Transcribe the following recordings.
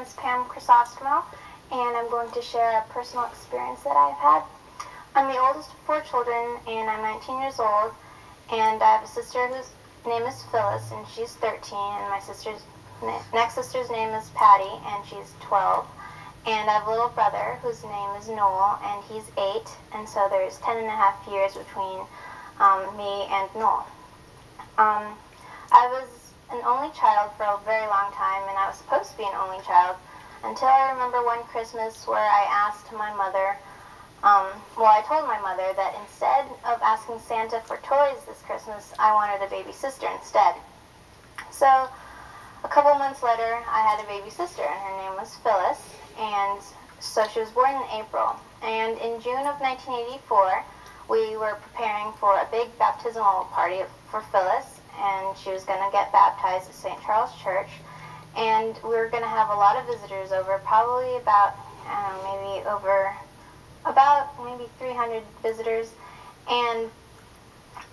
is Pam Chrysostomo, and I'm going to share a personal experience that I've had. I'm the oldest of 4 children, and I'm 19 years old, and I have a sister whose name is Phyllis, and she's 13, and my next sister's name is Patty, and she's 12. And I have a little brother whose name is Noel, and he's 8, and so there's 10 and a half years between me and Noel. I was an only child for a very long time, and I was supposed to be an only child until I remember one Christmas where I asked my mother, I told my mother that instead of asking Santa for toys this Christmas, I wanted a baby sister instead. So a couple months later, I had a baby sister, and her name was Phyllis, and so she was born in April. And in June of 1984, we were preparing for a big baptismal party for Phyllis, and she was going to get baptized at St. Charles Church, and we were going to have a lot of visitors over, probably about, maybe 300 visitors. And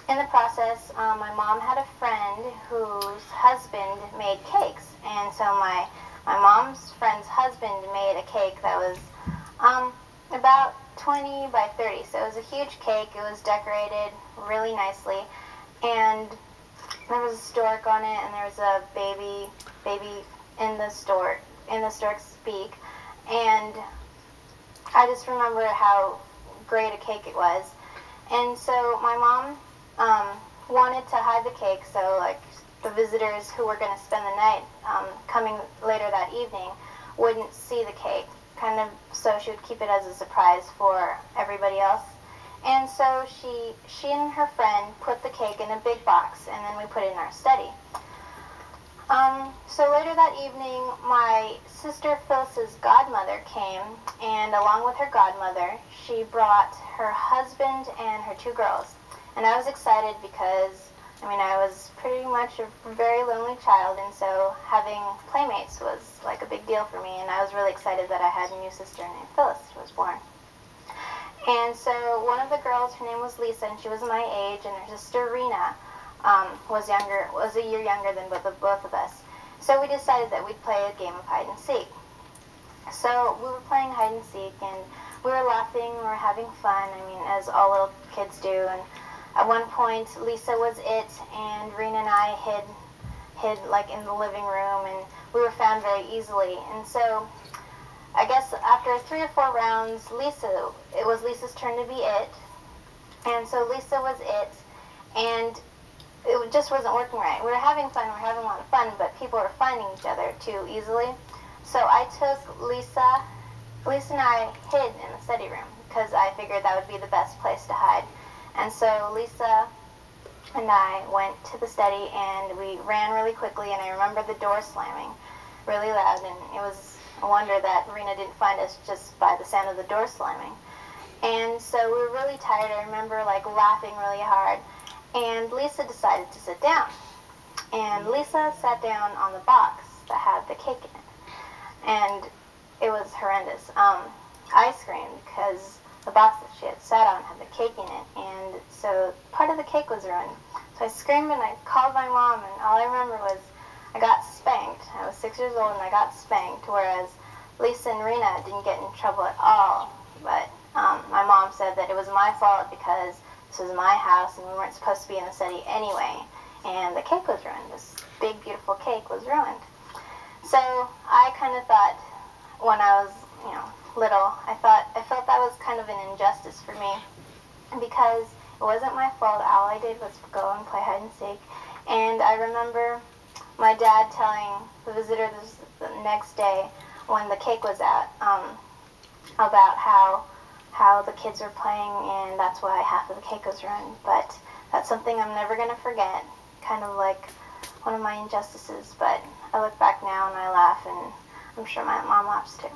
in the process, my mom had a friend whose husband made cakes, and so my mom's friend's husband made a cake that was about 20 by 30, so it was a huge cake. It was decorated really nicely, and there was a stork on it, and there was a baby in the stork's beak, and I just remember how great a cake it was. And so my mom wanted to hide the cake, so like the visitors who were going to spend the night coming later that evening wouldn't see the cake, kind of, so she would keep it as a surprise for everybody else. And so she and her friend put the cake in a big box, and then we put it in our study. So later that evening, my sister Phyllis's godmother came, and along with her godmother, she brought her husband and her 2 girls. And I was excited because, I was pretty much a very lonely child, and so having playmates was like a big deal for me, and I was really excited that I had a new sister named Phyllis who was born. And so one of the girls, her name was Lisa, and she was my age, and her sister Rena was a year younger than both of us. So we decided that we'd play a game of hide and seek. So we were playing hide and seek, and we were laughing, we were having fun, as all little kids do. And at one point, Lisa was it, and Rena and I hid like in the living room, and we were found very easily. And so I guess after 3 or 4 rounds, it was Lisa's turn to be it. And so Lisa was it, and it just wasn't working right. We were having fun, we were having a lot of fun, but people were finding each other too easily. So I took Lisa and I hid in the study room, because I figured that would be the best place to hide. And so Lisa and I went to the study, and we ran really quickly, and I remember the door slamming really loud, and it was a wonder that Rena didn't find us just by the sound of the door slamming. And so we were really tired. I remember like laughing really hard, and Lisa decided to sit down. And Lisa sat down on the box that had the cake in it, and it was horrendous. I screamed because the box that she had sat on had the cake in it, and so part of the cake was ruined. So I screamed, and I called my mom, and all I remember was I got spanked. I was 6 years old, and I got spanked, whereas Lisa and Rena didn't get in trouble at all. But my mom said that it was my fault because this was my house, and we weren't supposed to be in the study anyway, and the cake was ruined. This big, beautiful cake was ruined. So I kind of thought, when I was, little, I felt that was kind of an injustice for me, because it wasn't my fault. All I did was go and play hide and seek. And I remember my dad telling the visitors the next day, when the cake was out, about how the kids were playing, and that's why half of the cake was ruined. But that's something I'm never going to forget, kind of like one of my injustices. But I look back now and I laugh, and I'm sure my mom laughs too.